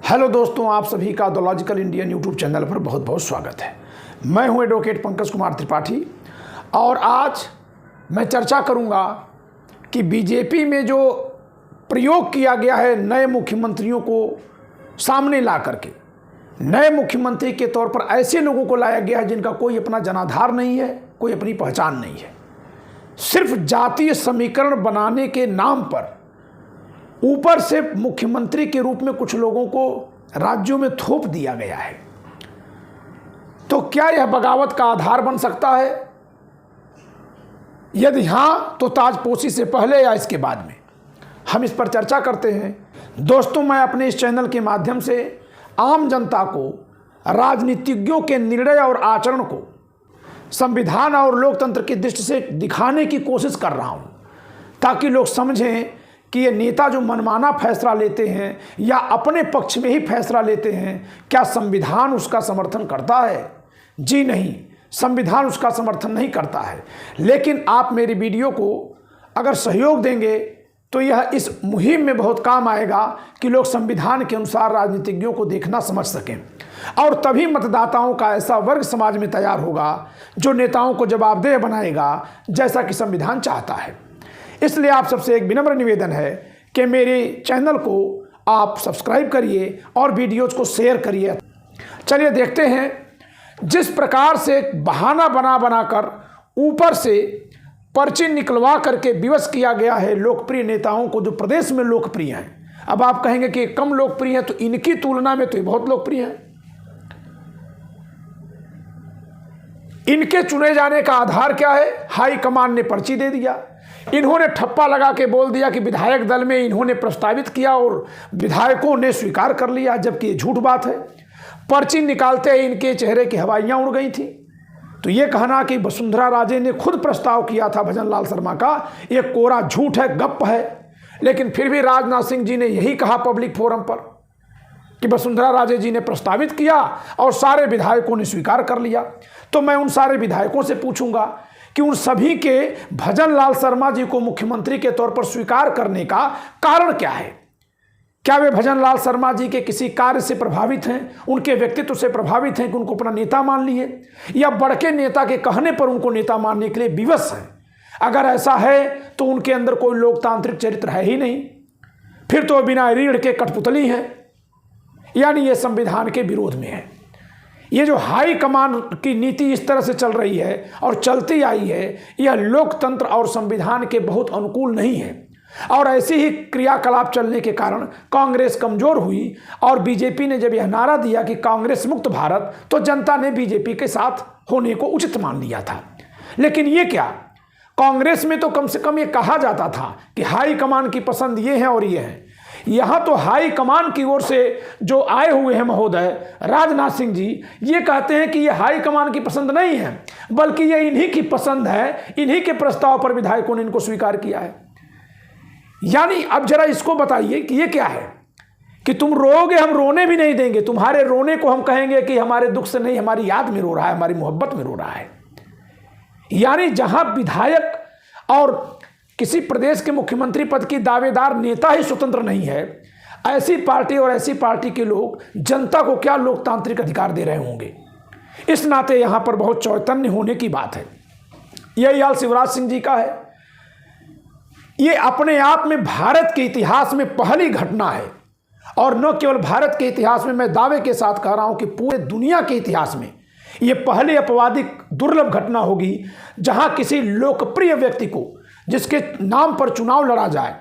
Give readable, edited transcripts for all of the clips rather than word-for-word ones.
Hello दोस्तों, आप सभी का the logical Indian YouTube channel पर बहुत बहुत स्वागत है। मैं हूं एडवोकेट पंकज कुमार त्रिपाठी और आज मैं चर्चा करूंगा कि बीजेपी में जो प्रयोग किया गया है नए मुख्यमंत्रियों को सामने ला करके, नए मुख्यमंत्री के तौर पर ऐसे लोगों को लाया गया है जिनका कोई अपना जनाधार नहीं है, कोई अपनी पहचान नहीं है। सिर्फ जातीय समीकरण बनाने के नाम पर ऊपर से मुख्यमंत्री के रूप में कुछ लोगों को राज्यों में थोप दिया गया है। तो क्या यह बगावत का आधार बन सकता है? यदि हां, तो ताजपोशी से पहले या इसके बाद में? हम इस पर चर्चा करते हैं। दोस्तों, मैं अपने इस चैनल के माध्यम से आम जनता को राजनीतिज्ञों के निर्णय और आचरण को संविधान और लोकतंत्र की दृष्टि से दिखाने की कोशिश कर रहा हूं, ताकि लोग समझें कि ये नेता जो मनमाना फैसला लेते हैं या अपने पक्ष में ही फैसला लेते हैं, क्या संविधान उसका समर्थन करता है? जी नहीं, संविधान उसका समर्थन नहीं करता है। लेकिन आप मेरी वीडियो को अगर सहयोग देंगे तो यह इस मुहिम में बहुत काम आएगा कि लोग संविधान के अनुसार राजनीतिज्ञों को देखना समझ सकें, और तभी मतदाताओं का ऐसा वर्ग समाज में तैयार होगा जो नेताओं को जवाबदेह बनाएगा जैसा कि संविधान चाहता है। इसलिए आप सबसे एक विनम्र निवेदन है कि मेरे चैनल को आप सब्सक्राइब करिए और वीडियोज को शेयर करिए। चलिए देखते हैं, जिस प्रकार से बहाना बनाकर ऊपर से पर्ची निकलवा करके विवश किया गया है लोकप्रिय नेताओं को जो प्रदेश में लोकप्रिय हैं। अब आप कहेंगे कि कम लोकप्रिय है, तो इनकी तुलना में तो ये बहुत लोकप्रिय है। इनके चुने जाने का आधार क्या है? हाईकमान ने पर्ची दे दिया। इन्होंने ठप्पा लगा के बोल दिया कि विधायक दल में इन्होंने प्रस्तावित किया और विधायकों ने स्वीकार कर लिया, जबकि ये झूठ बात है। पर्ची निकालते ही इनके चेहरे की हवाइयां उड़ गई थी। तो ये कहना कि वसुंधरा राजे ने खुद प्रस्ताव किया था भजन लाल शर्मा का, ये कोरा झूठ है, गप है। लेकिन फिर भी राजनाथ सिंह जी ने यही कहा पब्लिक फोरम पर कि वसुंधरा राजे जी ने प्रस्तावित किया और सारे विधायकों ने स्वीकार कर लिया। तो मैं उन सारे विधायकों से पूछूंगा कि उन सभी के भजन लाल शर्मा जी को मुख्यमंत्री के तौर पर स्वीकार करने का कारण क्या है? क्या वे भजन लाल शर्मा जी के किसी कार्य से प्रभावित हैं, उनके व्यक्तित्व से प्रभावित हैं कि उनको अपना नेता मान लिए, या बड़के नेता के कहने पर उनको नेता मानने के लिए विवश हैं? अगर ऐसा है तो उनके अंदर कोई लोकतांत्रिक चरित्र है ही नहीं, फिर तो बिना रीढ़ के कठपुतली हैं, यानी ये संविधान के विरोध में है। ये जो हाई कमान की नीति इस तरह से चल रही है और चलती आई है, यह लोकतंत्र और संविधान के बहुत अनुकूल नहीं है। और ऐसी ही क्रियाकलाप चलने के कारण कांग्रेस कमजोर हुई और बीजेपी ने जब यह नारा दिया कि कांग्रेस मुक्त भारत, तो जनता ने बीजेपी के साथ होने को उचित मान लिया था। लेकिन ये क्या, कांग्रेस में तो कम से कम ये कहा जाता था कि हाई कमान की पसंद ये है और ये है। यहां तो हाई कमान की ओर से जो आए हुए हैं महोदय राजनाथ सिंह जी, ये कहते हैं कि ये हाई कमान की पसंद नहीं है, बल्कि ये इन्हीं की पसंद है, इन्हीं के प्रस्ताव पर विधायकों ने इनको स्वीकार किया है। यानी अब जरा इसको बताइए कि ये क्या है कि तुम रोओगे, हम रोने भी नहीं देंगे। तुम्हारे रोने को हम कहेंगे कि हमारे दुख से नहीं, हमारी याद में रो रहा है, हमारी मोहब्बत में रो रहा है। यानी जहां विधायक और किसी प्रदेश के मुख्यमंत्री पद की दावेदार नेता ही स्वतंत्र नहीं है, ऐसी पार्टी और ऐसी पार्टी के लोग जनता को क्या लोकतांत्रिक अधिकार दे रहे होंगे? इस नाते यहां पर बहुत चौतन्य होने की बात है। यह हाल शिवराज सिंह जी का है। ये अपने आप में भारत के इतिहास में पहली घटना है, और न केवल भारत के इतिहास में, मैं दावे के साथ कह रहा हूं कि पूरे दुनिया के इतिहास में यह पहली अपवादिक दुर्लभ घटना होगी जहां किसी लोकप्रिय व्यक्ति को, जिसके नाम पर चुनाव लड़ा जाए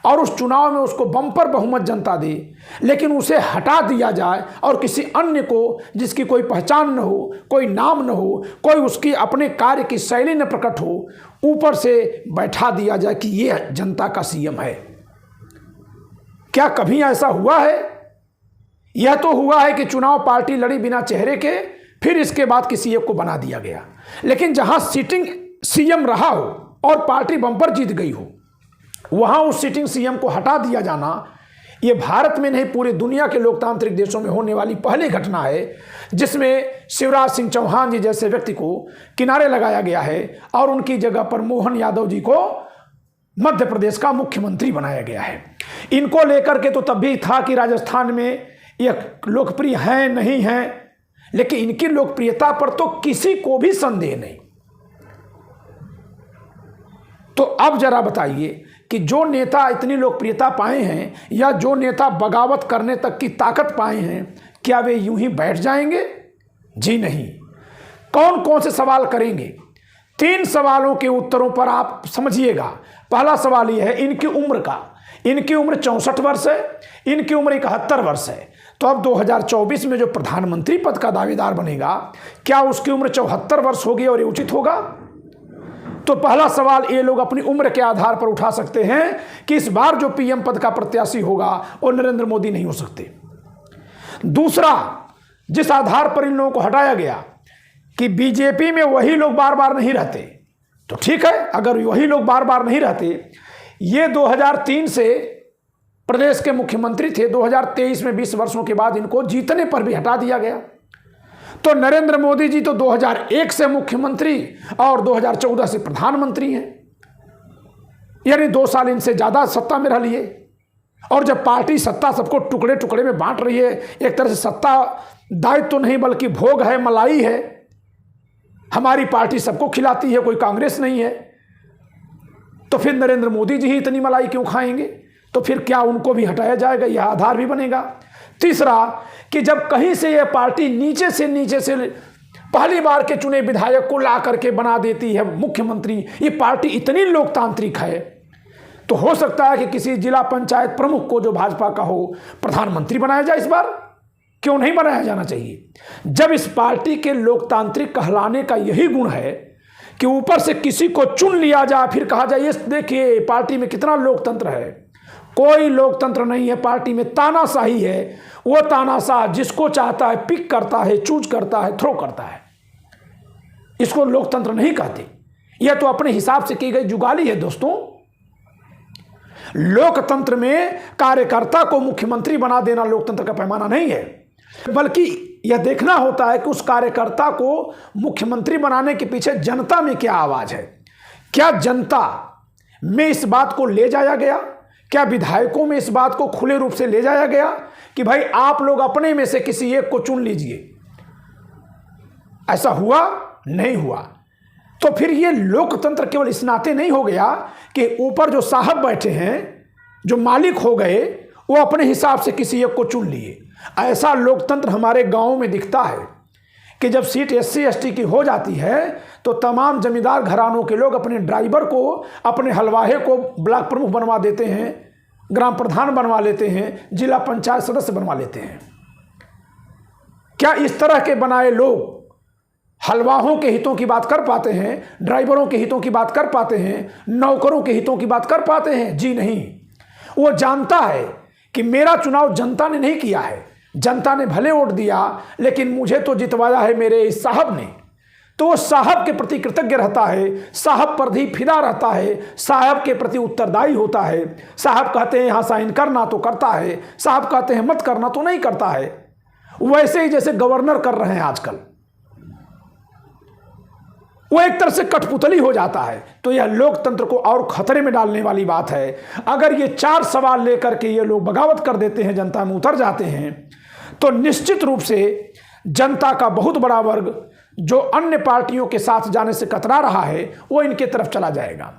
और उस चुनाव में उसको बम्पर बहुमत जनता दे, लेकिन उसे हटा दिया जाए और किसी अन्य को, जिसकी कोई पहचान न हो, कोई नाम न हो, कोई उसकी अपने कार्य की शैली न प्रकट हो, ऊपर से बैठा दिया जाए कि ये जनता का सीएम है। क्या कभी ऐसा हुआ है? यह तो हुआ है कि चुनाव पार्टी लड़ी बिना चेहरे के, फिर इसके बाद किसी एक को बना दिया गया। लेकिन जहां सिटिंग सीएम रहा हो और पार्टी बम्पर जीत गई हो, वहां उस सिटिंग सीएम को हटा दिया जाना, यह भारत में नहीं पूरी दुनिया के लोकतांत्रिक देशों में होने वाली पहली घटना है, जिसमें शिवराज सिंह चौहान जी जैसे व्यक्ति को किनारे लगाया गया है और उनकी जगह पर मोहन यादव जी को मध्य प्रदेश का मुख्यमंत्री बनाया गया है। इनको लेकर के तो तब भी था कि राजस्थान में ये लोकप्रिय हैं नहीं हैं, लेकिन इनकी लोकप्रियता पर तो किसी को भी संदेह नहीं। तो अब जरा बताइए कि जो नेता इतनी लोकप्रियता पाए हैं या जो नेता बगावत करने तक की ताकत पाए हैं, क्या वे यूं ही बैठ जाएंगे? जी नहीं। कौन कौन से सवाल करेंगे? 3 सवालों के उत्तरों पर आप समझिएगा। पहला सवाल यह है इनकी उम्र का। इनकी उम्र 64 वर्ष है, इनकी उम्र 71 वर्ष है। तो अब 2024 में जो प्रधानमंत्री पद का दावेदार बनेगा, क्या उसकी उम्र 74 वर्ष होगी और ये उचित होगा? तो पहला सवाल ये लोग अपनी उम्र के आधार पर उठा सकते हैं कि इस बार जो पीएम पद का प्रत्याशी होगा वो नरेंद्र मोदी नहीं हो सकते। दूसरा, जिस आधार पर इन लोगों को हटाया गया कि बीजेपी में वही लोग बार बार नहीं रहते, तो ठीक है, अगर वही लोग बार बार नहीं रहते, ये 2003 से प्रदेश के मुख्यमंत्री थे, 2023 में 20 वर्षों के बाद इनको जीतने पर भी हटा दिया गया। तो नरेंद्र मोदी जी तो 2001 से मुख्यमंत्री और 2014 से प्रधानमंत्री हैं, यानी 2 साल इनसे ज़्यादा सत्ता में रह लिए। और जब पार्टी सत्ता सबको टुकड़े टुकड़े में बांट रही है, एक तरह से सत्ता दायित्व तो नहीं बल्कि भोग है, मलाई है, हमारी पार्टी सबको खिलाती है, कोई कांग्रेस नहीं है, तो फिर नरेंद्र मोदी जी ही इतनी मलाई क्यों खाएंगे? तो फिर क्या उनको भी हटाया जाएगा? यह आधार भी बनेगा। तीसरा, कि जब कहीं से यह पार्टी नीचे से पहली बार के चुने विधायक को ला करके बना देती है मुख्यमंत्री, ये पार्टी इतनी लोकतांत्रिक है, तो हो सकता है कि किसी जिला पंचायत प्रमुख को जो भाजपा का हो प्रधानमंत्री बनाया जाए। इस बार क्यों नहीं बनाया जाना चाहिए? जब इस पार्टी के लोकतांत्रिक कहलाने का यही गुण है कि ऊपर से किसी को चुन लिया जाए, फिर कहा जाए ये देखिए पार्टी में कितना लोकतंत्र है। कोई लोकतंत्र नहीं है, पार्टी में तानाशाही है। वो तानाशाह जिसको चाहता है पिक करता है, चूज करता है, थ्रो करता है। इसको लोकतंत्र नहीं कहते, यह तो अपने हिसाब से की गई जुगाली है। दोस्तों, लोकतंत्र में कार्यकर्ता को मुख्यमंत्री बना देना लोकतंत्र का पैमाना नहीं है, बल्कि यह देखना होता है कि उस कार्यकर्ता को मुख्यमंत्री बनाने के पीछे जनता में क्या आवाज है। क्या जनता में इस बात को ले जाया गया? क्या विधायकों में इस बात को खुले रूप से ले जाया गया कि भाई आप लोग अपने में से किसी एक को चुन लीजिए? ऐसा हुआ? नहीं हुआ। तो फिर ये लोकतंत्र केवल इस नाते नहीं हो गया कि ऊपर जो साहब बैठे हैं, जो मालिक हो गए, वो अपने हिसाब से किसी एक को चुन लिए। ऐसा लोकतंत्र हमारे गांव में दिखता है कि जब सीट SC ST की हो जाती है तो तमाम जमींदार घरानों के लोग अपने ड्राइवर को, अपने हलवाहे को ब्लॉक प्रमुख बनवा देते हैं, ग्राम प्रधान बनवा लेते हैं, जिला पंचायत सदस्य बनवा लेते हैं। क्या इस तरह के बनाए लोग हलवाहों के हितों की बात कर पाते हैं? ड्राइवरों के हितों की बात कर पाते हैं? नौकरों के हितों की बात कर पाते हैं? जी नहीं। वो जानता है कि मेरा चुनाव जनता ने नहीं किया है, जनता ने भले वोट दिया लेकिन मुझे तो जितवाया है मेरे इस साहब ने। तो वो साहब के प्रति कृतज्ञ रहता है, साहब पर भी फिदा रहता है, साहब के प्रति उत्तरदायी होता है। साहब कहते हैं यहाँ साइन करना तो करता है, साहब कहते हैं मत करना तो नहीं करता है। वैसे ही जैसे गवर्नर कर रहे हैं आजकल, वो एक तरह से कठपुतली हो जाता है। तो यह लोकतंत्र को और खतरे में डालने वाली बात है। अगर ये 4 सवाल लेकर के ये लोग बगावत कर देते हैं, जनता में उतर जाते हैं, तो निश्चित रूप से जनता का बहुत बड़ा वर्ग जो अन्य पार्टियों के साथ जाने से कतरा रहा है, वो इनके तरफ चला जाएगा।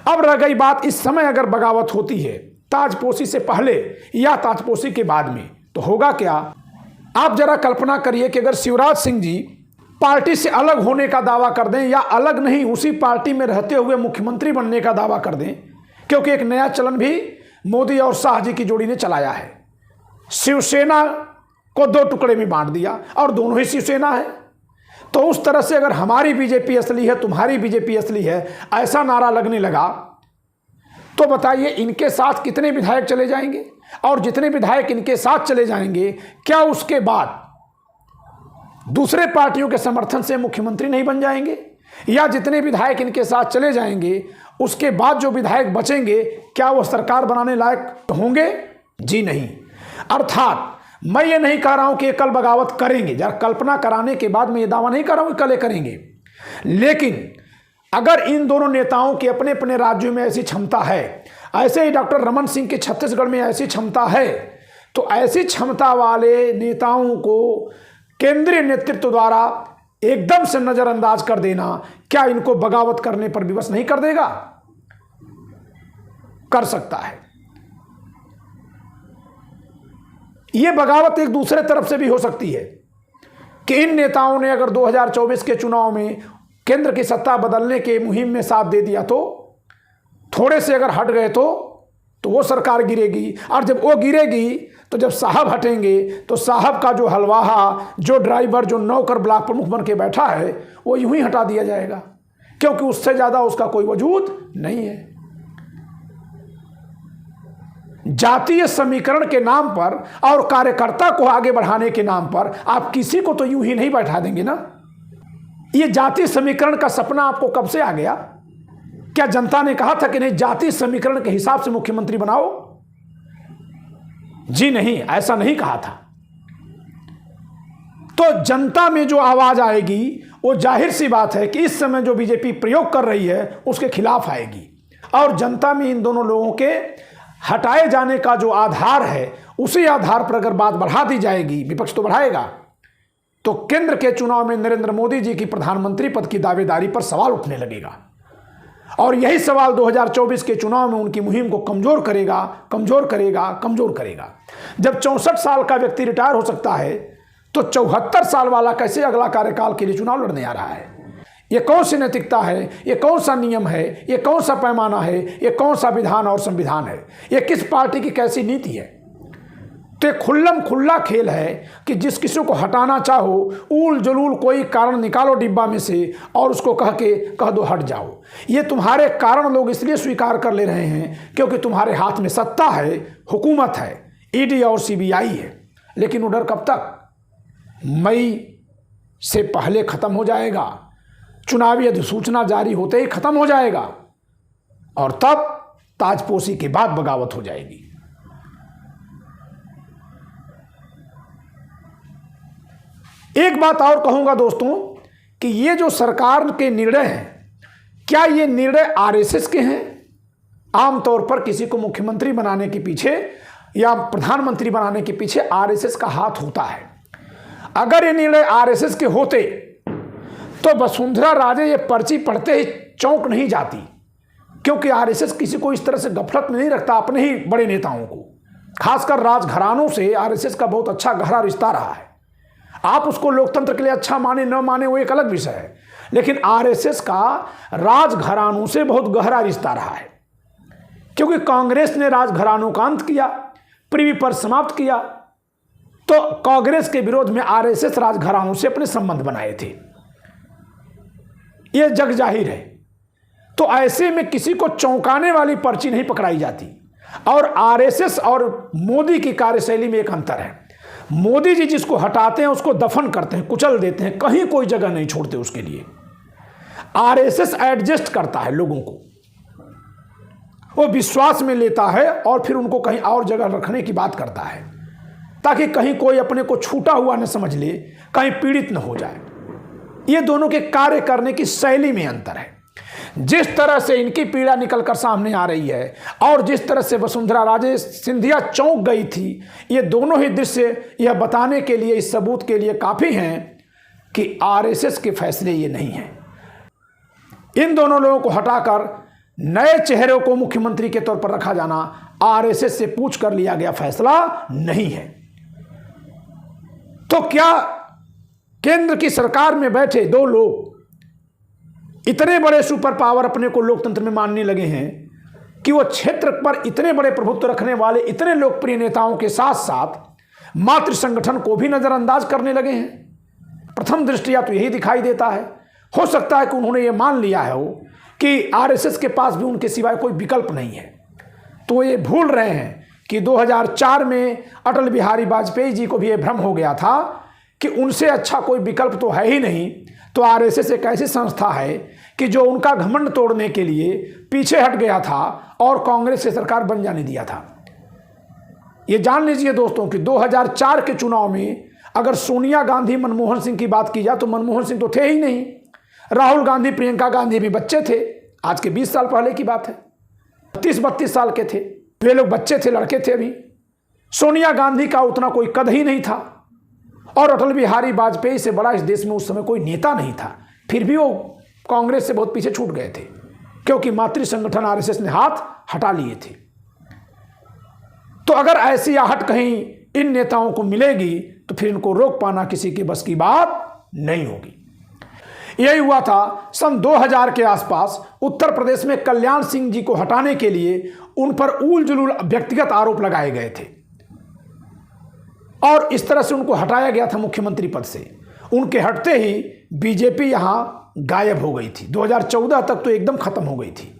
अब रह गई बात, इस समय अगर बगावत होती है ताजपोशी से पहले या ताजपोशी के बाद में, तो होगा क्या? आप जरा कल्पना करिए कि अगर शिवराज सिंह जी पार्टी से अलग होने का दावा कर दें, या अलग नहीं उसी पार्टी में रहते हुए मुख्यमंत्री बनने का दावा कर दें, क्योंकि एक नया चलन भी मोदी और शाह जी की जोड़ी ने चलाया है। शिवसेना को 2 टुकड़े में बांट दिया और दोनों ही शिवसेना है। तो उस तरह से अगर हमारी बीजेपी असली है, तुम्हारी बीजेपी असली है, ऐसा नारा लगने लगा, तो बताइए इनके साथ कितने विधायक चले जाएंगे? और जितने विधायक इनके साथ चले जाएंगे, क्या उसके बाद दूसरे पार्टियों के समर्थन से मुख्यमंत्री नहीं बन जाएंगे? या जितने विधायक इनके साथ चले जाएंगे उसके बाद जो विधायक बचेंगे, क्या वो सरकार बनाने लायक होंगे? जी नहीं। अर्थात मैं ये नहीं कह रहा हूं कि ये कल बगावत करेंगे, जरा कल्पना कराने के बाद मैं ये दावा नहीं कर रहा हूं कि कल करेंगे, लेकिन अगर इन दोनों नेताओं के अपने अपने राज्यों में ऐसी क्षमता है, ऐसे ही डॉक्टर रमन सिंह के छत्तीसगढ़ में ऐसी क्षमता है, तो ऐसी क्षमता वाले नेताओं को केंद्रीय नेतृत्व द्वारा एकदम से नजरअंदाज कर देना क्या इनको बगावत करने पर विवश नहीं कर देगा? कर सकता है। यह बगावत एक दूसरे तरफ से भी हो सकती है कि इन नेताओं ने अगर 2024 के चुनाव में केंद्र की सत्ता बदलने के मुहिम में साथ दे दिया, तो थोड़े से अगर हट गए तो वो सरकार गिरेगी, और जब वो गिरेगी तो जब साहब हटेंगे तो साहब का जो हलवाहा, जो ड्राइवर, जो नौकर ब्लॉक प्रमुख बन के बैठा है वो यूं ही हटा दिया जाएगा, क्योंकि उससे ज़्यादा उसका कोई वजूद नहीं है। जातीय समीकरण के नाम पर और कार्यकर्ता को आगे बढ़ाने के नाम पर आप किसी को तो यूं ही नहीं बैठा देंगे ना। ये जातीय समीकरण का सपना आपको कब से आ गया? क्या जनता ने कहा था कि नहीं जातीय समीकरण के हिसाब से मुख्यमंत्री बनाओ? जी नहीं, ऐसा नहीं कहा था। तो जनता में जो आवाज आएगी वो जाहिर सी बात है कि इस समय जो बीजेपी प्रयोग कर रही है उसके खिलाफ आएगी, और जनता में इन दोनों लोगों के हटाए जाने का जो आधार है उसी आधार पर अगर बात बढ़ा दी जाएगी, विपक्ष तो बढ़ाएगा, तो केंद्र के चुनाव में नरेंद्र मोदी जी की प्रधानमंत्री पद की दावेदारी पर सवाल उठने लगेगा, और यही सवाल 2024 के चुनाव में उनकी मुहिम को कमजोर करेगा, कमजोर करेगा, कमजोर करेगा। जब 64 साल का व्यक्ति रिटायर हो सकता है तो 74 साल वाला कैसे अगला कार्यकाल के लिए चुनाव लड़ने आ रहा है? ये कौन सी नैतिकता है? ये कौन सा नियम है? ये कौन सा पैमाना है? ये कौन सा विधान और संविधान है? ये किस पार्टी की कैसी नीति है? तो खुल्लम खुल्ला खेल है कि जिस किसी को हटाना चाहो ऊल जलूल कोई कारण निकालो डिब्बा में से और उसको कह दो हट जाओ। ये तुम्हारे कारण लोग इसलिए स्वीकार कर ले रहे हैं क्योंकि तुम्हारे हाथ में सत्ता है, हुकूमत है, ईडी और सीबीआई है। लेकिन वो डर कब तक? मई से पहले खत्म हो जाएगा, चुनावी अधिसूचना जारी होते ही खत्म हो जाएगा, और तब ताजपोशी के बाद बगावत हो जाएगी। एक बात और कहूंगा दोस्तों कि ये जो सरकार के निर्णय हैं, क्या ये निर्णय आरएसएस के हैं? आमतौर पर किसी को मुख्यमंत्री बनाने के पीछे या प्रधानमंत्री बनाने के पीछे आरएसएस का हाथ होता है। अगर ये निर्णय आरएसएस के होते तो वसुंधरा राजे ये पर्ची पढ़ते ही चौंक नहीं जाती, क्योंकि आरएसएस किसी को इस तरह से गफलत में नहीं रखता। अपने ही बड़े नेताओं को, खासकर राजघरानों से आरएसएस का बहुत अच्छा गहरा रिश्ता रहा है। आप उसको लोकतंत्र के लिए अच्छा माने न माने वो एक अलग विषय है, लेकिन आरएसएस का राजघरानों से बहुत गहरा रिश्ता रहा है, क्योंकि कांग्रेस ने राजघरानों का अंत किया, प्रीवी पर समाप्त किया, तो कांग्रेस के विरोध में आरएसएस राजघरानों से अपने संबंध बनाए थे, यह जग जाहिर है। तो ऐसे में किसी को चौंकाने वाली पर्ची नहीं पकड़ाई जाती। और आरएसएस और मोदी की कार्यशैली में एक अंतर है। मोदी जी जिसको हटाते हैं उसको दफन करते हैं, कुचल देते हैं, कहीं कोई जगह नहीं छोड़ते उसके लिए। आरएसएस एडजस्ट करता है लोगों को, वो विश्वास में लेता है और फिर उनको कहीं और जगह रखने की बात करता है, ताकि कहीं कोई अपने को छूटा हुआ न समझ ले, कहीं पीड़ित न हो जाए। ये दोनों के कार्य करने की शैली में अंतर है। जिस तरह से इनकी पीड़ा निकलकर सामने आ रही है और जिस तरह से वसुंधरा राजे सिंधिया चौंक गई थी, ये दोनों ही दृश्य यह बताने के लिए, इस सबूत के लिए काफ़ी हैं कि आरएसएस के फैसले ये नहीं हैं। इन दोनों लोगों को हटाकर नए चेहरे को मुख्यमंत्री के तौर पर रखा जाना आरएसएस से पूछ कर लिया गया फैसला नहीं है। तो क्या केंद्र की सरकार में बैठे दो लोग इतने बड़े सुपर पावर अपने को लोकतंत्र में मानने लगे हैं कि वो क्षेत्र पर इतने बड़े प्रभुत्व रखने वाले इतने लोकप्रिय नेताओं के साथ साथ मातृ संगठन को भी नजरअंदाज करने लगे हैं? प्रथम दृष्टिया तो यही दिखाई देता है। हो सकता है कि उन्होंने ये मान लिया है कि आरएसएस के पास भी उनके सिवाय कोई विकल्प नहीं है। तो ये भूल रहे हैं कि 2004 में अटल बिहारी वाजपेयी जी को भी ये भ्रम हो गया था कि उनसे अच्छा कोई विकल्प तो है ही नहीं। तो आरएसएस एक ऐसी संस्था है कि जो उनका घमंड तोड़ने के लिए पीछे हट गया था और कांग्रेस की सरकार बन जाने दिया था। ये जान लीजिए दोस्तों कि 2004 के चुनाव में अगर सोनिया गांधी, मनमोहन सिंह की बात की जाए तो मनमोहन सिंह तो थे ही नहीं। राहुल गांधी, प्रियंका गांधी भी बच्चे थे। आज के 20 साल पहले की बात है। 32 साल के थे वे लोग, बच्चे थे, लड़के थे अभी। सोनिया गांधी का उतना कोई कद ही नहीं था और अटल बिहारी वाजपेयी से बड़ा इस देश में उस समय कोई नेता नहीं था। फिर भी वो कांग्रेस से बहुत पीछे छूट गए थे क्योंकि मातृ संगठन आरएसएस ने हाथ हटा लिए थे। तो अगर ऐसी आहट कहीं इन नेताओं को मिलेगी तो फिर इनको रोक पाना किसी के बस की बात नहीं होगी। यही हुआ था सन 2000 के आसपास। उत्तर प्रदेश में कल्याण सिंह जी को हटाने के लिए उन पर ऊल जुलूल व्यक्तिगत आरोप लगाए गए थे और इस तरह से उनको हटाया गया था मुख्यमंत्री पद से। उनके हटते ही बीजेपी यहां गायब हो गई थी। 2014 तक तो एकदम खत्म हो गई थी।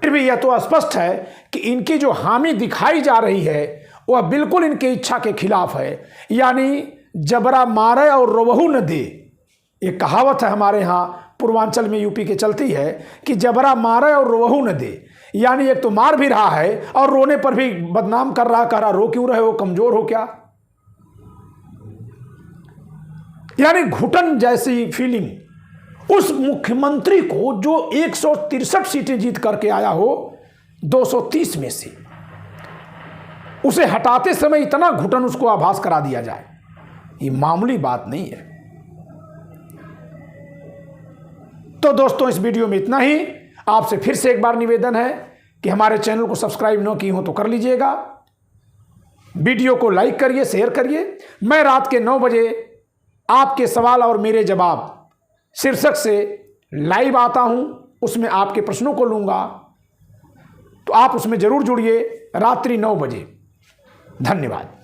फिर भी यह तो स्पष्ट है कि इनकी जो हामी दिखाई जा रही है वह बिल्कुल इनकी इच्छा के खिलाफ है। यानी जबरा मारे और रोबहू न दे, ये कहावत है हमारे यहाँ पूर्वांचल में यूपी के चलती है कि जबरा मारे और रोबहू न दे। यानी एक तो मार भी रहा है और रोने पर भी बदनाम कर रहा, कह रहा रो क्यों रहे हो, कमजोर हो क्या। यानी घुटन जैसी फीलिंग उस मुख्यमंत्री को जो 163 सीटें जीत करके आया हो 230 में से, उसे हटाते समय इतना घुटन उसको आभास करा दिया जाए, ये मामूली बात नहीं है। तो दोस्तों इस वीडियो में इतना ही। आपसे फिर से एक बार निवेदन है कि हमारे चैनल को सब्सक्राइब न किए हो तो कर लीजिएगा, वीडियो को लाइक करिए, शेयर करिए। मैं रात के 9 बजे आपके सवाल और मेरे जवाब शीर्षक से लाइव आता हूं, उसमें आपके प्रश्नों को लूंगा, तो आप उसमें जरूर जुड़िए रात्रि 9 बजे। धन्यवाद।